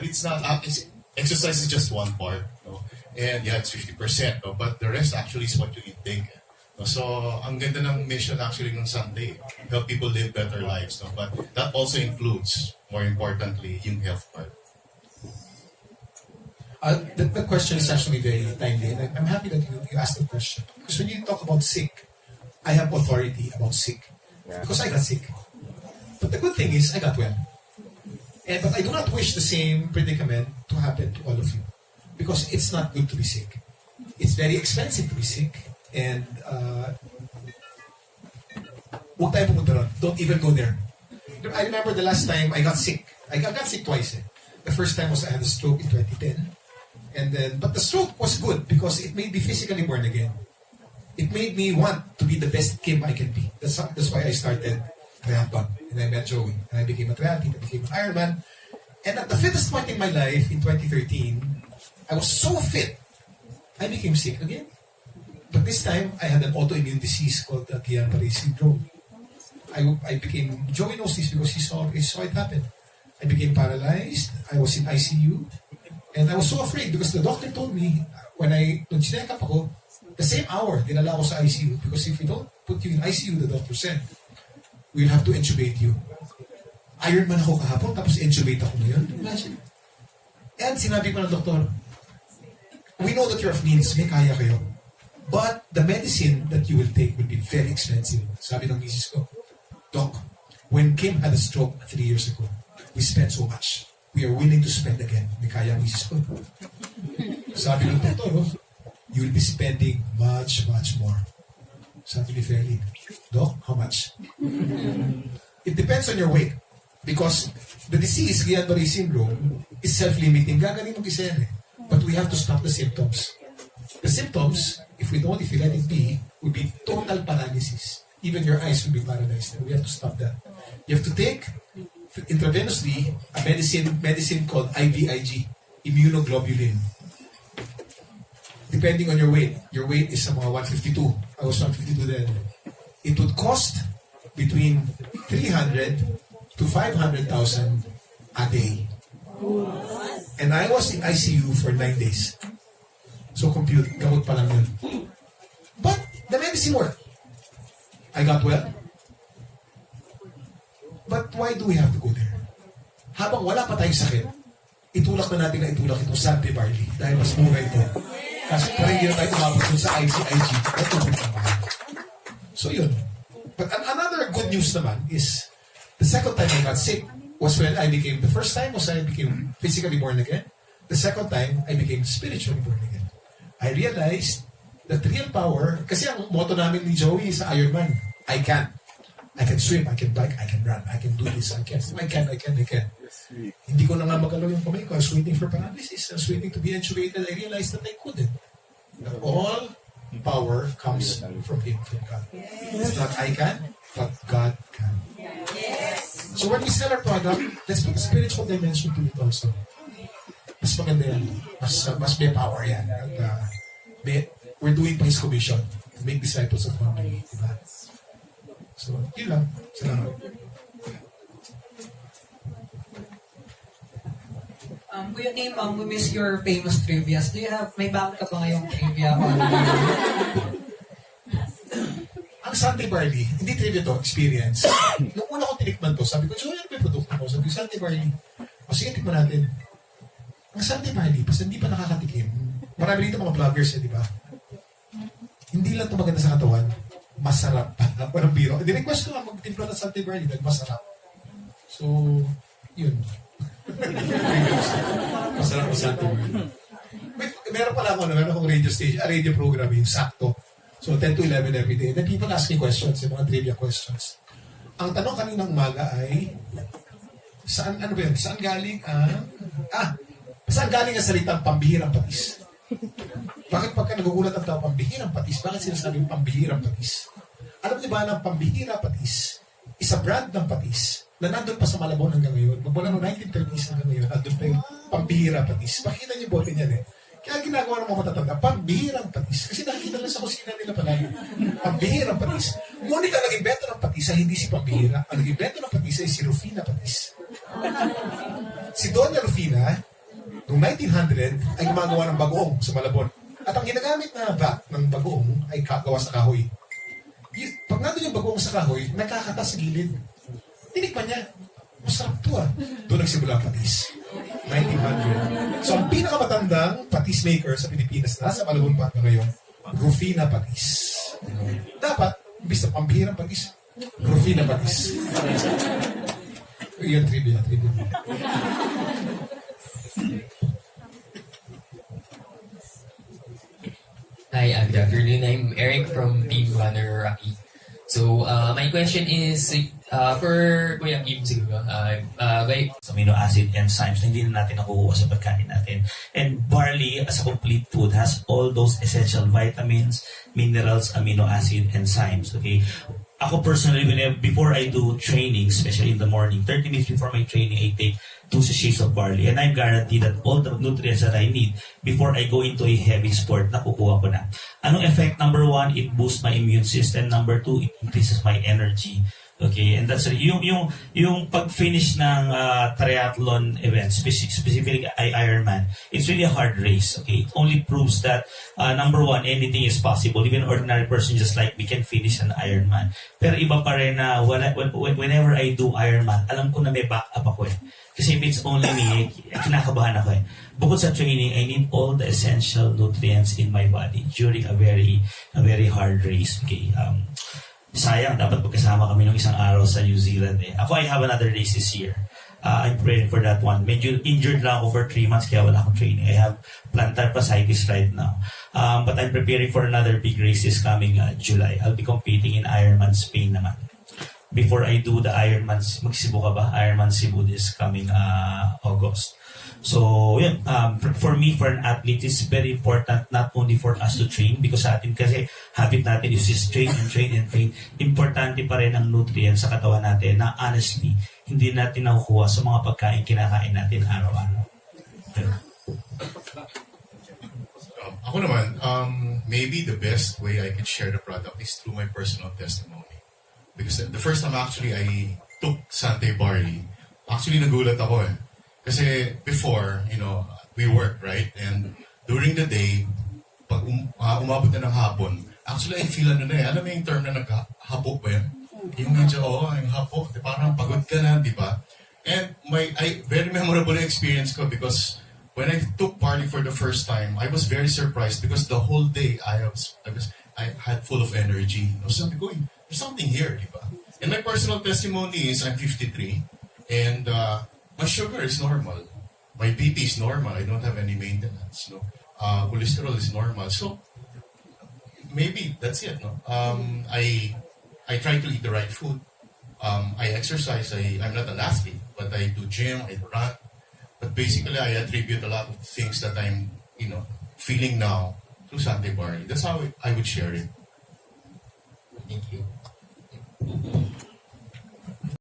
it's not, exercise is just one part. No? And yeah, it's 50%. No? But the rest actually is what you intake. No? So, ang ganda ng mission actually ng Sante, help people live better lives. No? But that also includes, more importantly, yung health part. The question is actually very timely, and I'm happy that you asked the question. Because when you talk about sick, I have authority about sick. Because I got sick. But the good thing is, I got well. But I do not wish the same predicament to happen to all of you. Because it's not good to be sick. It's very expensive to be sick. And huwag tayo pumunta ron. Don't even go there. I remember the last time I got sick. I got sick twice. The first time was I had a stroke in 2010. But the stroke was good because it made me physically born again. It made me want to be the best Kim I can be. That's why I started triathlon. And I met Joey. And I became a triathlete. I became an Ironman. And at the fittest point in my life, in 2013, I was so fit, I became sick again. But this time, I had an autoimmune disease called Guillain-Barré syndrome. Joey knows this because he saw it happen. I became paralyzed. I was in ICU. And I was so afraid because the doctor told me, when chinek up ako, the same hour, dinala ako sa ICU. Because if we don't put you in ICU, the doctor said, we'll have to intubate you. Ironman ako kahapon, tapos intubate ako ngayon. Imagine. And sinabi pa ng doktor, we know that you're of means, may kaya kayo. But the medicine that you will take will be very expensive. Sabi ng misis ko, Doc, when Kim had a stroke 3 years ago, we spent so much. We are willing to spend again. May kaya ang misis ko. Sabi ng doktor, you will be spending much, much more. Sabi ni Fairly, Doc, how much? It depends on your weight. Because the disease, Guillain-Barré syndrome, is self-limiting. Gagaling mag-isa yan eh. But we have to stop the symptoms. The symptoms, if you let it be, will be total paralysis. Even your eyes will be paralyzed. And we have to stop that. You have to take intravenously a medicine called IVIG, immunoglobulin. Depending on your weight. Your weight is mga 152. I was 152 then. It would cost between 300 to 500,000 a day. And I was in ICU for 9 days. So compute, gamot pa lang yun. But the medicine worked. I got well. But why do we have to go there? Habang wala pa tayong sakit, itulak na natin itong Sante Barley dahil mas mura ito. Kasi parang hindi na tayo tumapos dun sa IVIG. So yun. But another good news naman is the second time I got sick was when the first time was I became physically born again. The second time, I became spiritually born again. I realized that real power, kasi ang motto namin ni Joey sa Ironman, I can swim, I can bike, I can run, I can do this, I can. Hindi ko na nga magalaw yung kamay ko. I was waiting for paralysis. I was waiting to be intubated. I realized that I couldn't. That all power comes from Him, from God. It's not I can, but God can. So when we sell our product, let's put a spiritual dimension to it also. Mas maganda yan. Mas may power yan. And, we're doing His commission. Make disciples of one another. Diba? So, yun lang. Salamat. Kuya Kim, we miss your famous trivias. May back ka ba ngayong trivia? Ang Sante Barley, hindi trivia to, experience. Nung una ko tinikman to, sabi ko, so yan may produkto mo. Sabi ko, Sante Barley. O sige, tikman natin. Ang Sante Barley, basta hindi pa nakakatikim. Marami dito mga vloggers, di ba? Hindi lang ito maganda sa katawan, masarap. Parang biro. Di-request ko nga magtimpla ng Sante Barley dahil masarap. So, yun. Masarap ang Sante Barley. Meron pala meron akong radio program, yung sakto. So, 10 to 11 every day. Then people ask me questions, yung mga trivia questions. Ang tanong kaninang umaga ay, saan galing ang salitang pambihirang patis? Bakit pagka nagugulat ang tao, pambihirang patis? Bakit sinasabing pambihirang patis? Alam niyo ba na pambihira patis, isa brand ng patis, na nandun pa sa Malabon hanggang ngayon, mula noong 1930s hanggang ngayon, nandun pa yung pambihira patis. Makikita niyo bote niyan eh. Kaya ginagawa ng mga matatanda, pambihirang patis. Kasi nakikita lang sa kusina nila palagi. Pambihirang patis. Ngunit ang nag-invento ng patis ay hindi si pambihira. Ang nag-invento ng patis ay si Rufina Patis. Si Doña Rufina, Noong 1900, ay gumagawa ng bagoong sa Malabon. At ang ginagamit na vat ng bagoong ay gawa sa kahoy. Pag nandun yung bagoong sa kahoy, nakakata sa gilid. Tinikman niya. Masarap to ah. Doon nagsimula ang patis. 1900. So ang pinakamatandang patis maker sa Pilipinas na nasa Malabon pa hanggang ngayon, Rufina Patis. Dapat, imbis na pambihirang patis, Rufina Patis. Yun, trivia. Hi, good afternoon. I'm Eric from Team Runner Rocky. So, my question is, for Kuya Kim siguro, Amino acid enzymes na hindi na natin nakukuha sa pagkain natin. And barley, as a complete food, has all those essential vitamins, minerals, amino acid enzymes. Okay? Ako personally, before I do training, especially in the morning, 30 minutes before my training, I take 2 sachets of barley. And I'm guaranteed that all the nutrients that I need before I go into a heavy sport, nakukuha ko na. Anong effect? Number 1, it boosts my immune system. Number 2, it increases my energy. Okay, and that's yung pag-finish ng triathlon event, specifically Ironman, it's really a hard race. Okay, it only proves that number 1, anything is possible. Even ordinary person just like we can finish an Ironman. Pero iba pa rin na whenever I do Ironman, alam ko na may backup ako eh. Kasi if it's only me, kinakabahan ako eh. Bukod sa training, I need all the essential nutrients in my body during a very hard race. Okay, sayang, dapat magkasama kami ng isang araw sa New Zealand eh. Ako, I have another race this year. I'm praying for that one. Medyo injured lang ako for 3 months kaya wala akong training. I have plantar fasciitis right now. But I'm preparing for another big race this coming July. I'll be competing in Ironman Spain naman. Before I do the Ironman, magsibo ka ba? Ironman Cebu this coming August. So, yun, for me, for an athlete, it's very important not only for us to train because sa atin kasi habit natin is just train and train and train. Importante pa rin ang nutrients sa katawan natin na honestly, hindi natin nakukuha sa mga pagkain kinakain natin araw-araw. Ako naman, maybe the best way I could share the product is through my personal testimony. Because the first time actually I took Sante Barley, actually nagulat ako eh. Kasi before, we work, right? And during the day, pag umabot na ng hapon, actually I feel alam mo yung term na naghapo ba yan? Yung medyo, yung hapo, parang pagod ka na, di ba? And very memorable experience ko because when I took barley for the first time, I was very surprised because the whole day I had full of energy. Sabi ko, there's something here, di ba? And my personal testimony is I'm 53 and my sugar is normal. My BP is normal. I don't have any maintenance. No, cholesterol is normal. So maybe that's it. No, I try to eat the right food. I exercise. I'm not an athlete, but I do gym. I run. But basically, I attribute a lot of things that I'm feeling now to Sante Barley. That's how I would share it. thank you.